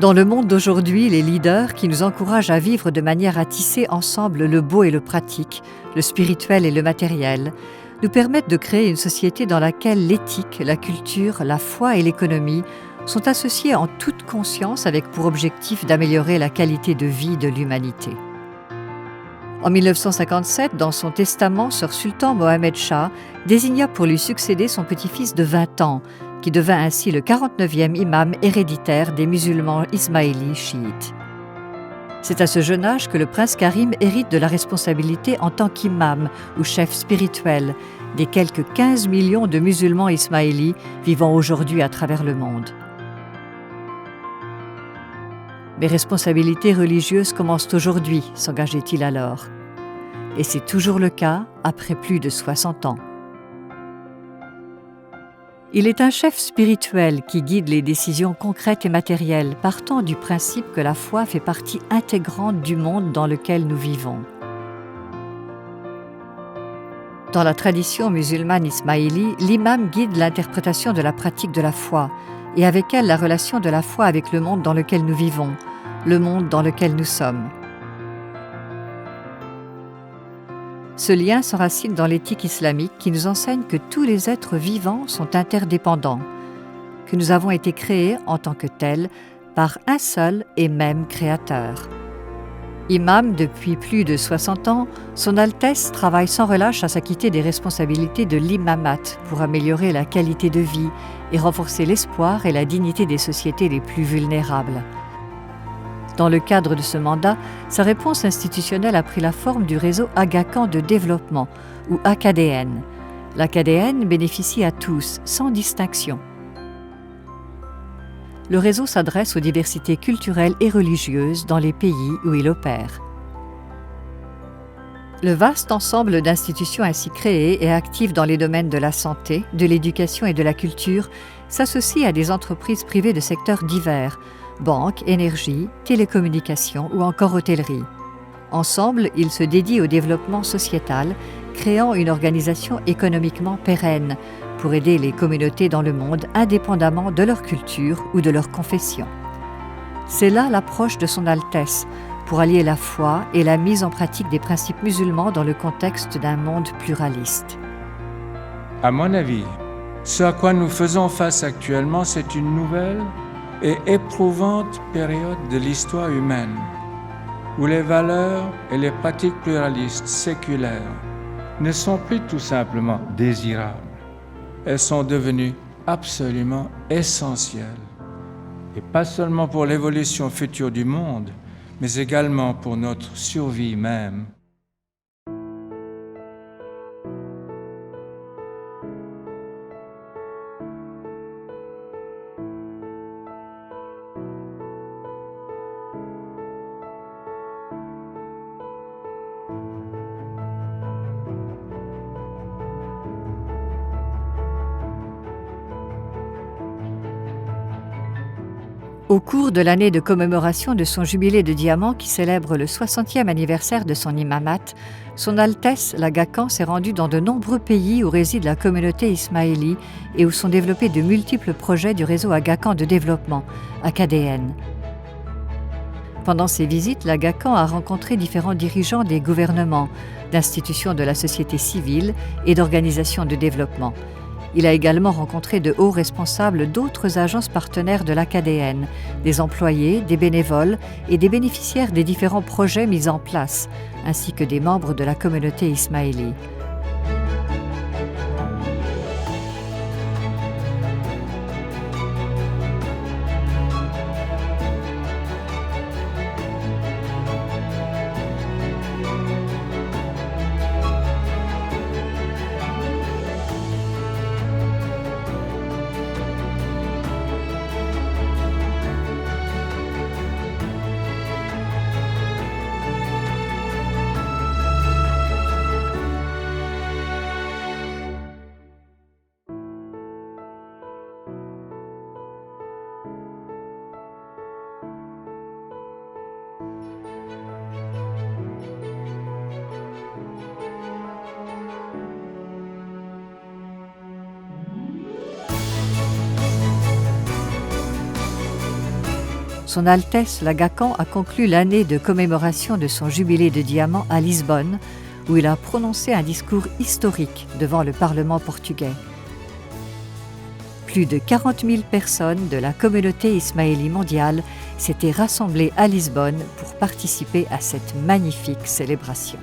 Dans le monde d'aujourd'hui, les leaders qui nous encouragent à vivre de manière à tisser ensemble le beau et le pratique, le spirituel et le matériel, nous permettent de créer une société dans laquelle l'éthique, la culture, la foi et l'économie sont associés en toute conscience avec pour objectif d'améliorer la qualité de vie de l'humanité. En 1957, dans son testament, Sir Sultan Mohammed Shah désigna pour lui succéder son petit-fils de 20 ans, qui devint ainsi le 49e imam héréditaire des musulmans ismaélis chiites. C'est à ce jeune âge que le prince Karim hérite de la responsabilité en tant qu'imam ou chef spirituel des quelques 15 millions de musulmans ismaélis vivant aujourd'hui à travers le monde. Mes responsabilités religieuses commencent aujourd'hui, s'engageait-il alors. Et c'est toujours le cas après plus de 60 ans. Il est un chef spirituel qui guide les décisions concrètes et matérielles, partant du principe que la foi fait partie intégrante du monde dans lequel nous vivons. Dans la tradition musulmane ismaélie, l'imam guide l'interprétation de la pratique de la foi, et avec elle la relation de la foi avec le monde dans lequel nous vivons, le monde dans lequel nous sommes. Ce lien s'enracine dans l'éthique islamique qui nous enseigne que tous les êtres vivants sont interdépendants, que nous avons été créés en tant que tels par un seul et même Créateur. Imam depuis plus de 60 ans, Son Altesse travaille sans relâche à s'acquitter des responsabilités de l'imamat pour améliorer la qualité de vie et renforcer l'espoir et la dignité des sociétés les plus vulnérables. Dans le cadre de ce mandat, sa réponse institutionnelle a pris la forme du réseau Aga Khan de développement, ou AKDN. L'AKDN bénéficie à tous, sans distinction. Le réseau s'adresse aux diversités culturelles et religieuses dans les pays où il opère. Le vaste ensemble d'institutions ainsi créées et actives dans les domaines de la santé, de l'éducation et de la culture s'associe à des entreprises privées de secteurs divers, banque, énergie, télécommunications ou encore hôtellerie. Ensemble, ils se dédient au développement sociétal, créant une organisation économiquement pérenne pour aider les communautés dans le monde indépendamment de leur culture ou de leur confession. C'est là l'approche de Son Altesse pour allier la foi et la mise en pratique des principes musulmans dans le contexte d'un monde pluraliste. À mon avis, ce à quoi nous faisons face actuellement, c'est une nouvelle et éprouvante période de l'histoire humaine, où les valeurs et les pratiques pluralistes séculaires ne sont plus tout simplement désirables. Elles sont devenues absolument essentielles, et pas seulement pour l'évolution future du monde, mais également pour notre survie même. Au cours de l'année de commémoration de son jubilé de diamant qui célèbre le 60e anniversaire de son imamat, Son Altesse l'Aga Khan s'est rendu dans de nombreux pays où réside la communauté ismaélie et où sont développés de multiples projets du réseau Aga Khan de développement, AKDN. Pendant ces visites, l'Aga Khan a rencontré différents dirigeants des gouvernements, d'institutions de la société civile et d'organisations de développement. Il a également rencontré de hauts responsables d'autres agences partenaires de l'AKDN, des employés, des bénévoles et des bénéficiaires des différents projets mis en place, ainsi que des membres de la communauté ismaélie. Son Altesse l'Aga Khan a conclu l'année de commémoration de son jubilé de diamant à Lisbonne, où il a prononcé un discours historique devant le Parlement portugais. Plus de 40 000 personnes de la communauté ismaélie mondiale s'étaient rassemblées à Lisbonne pour participer à cette magnifique célébration.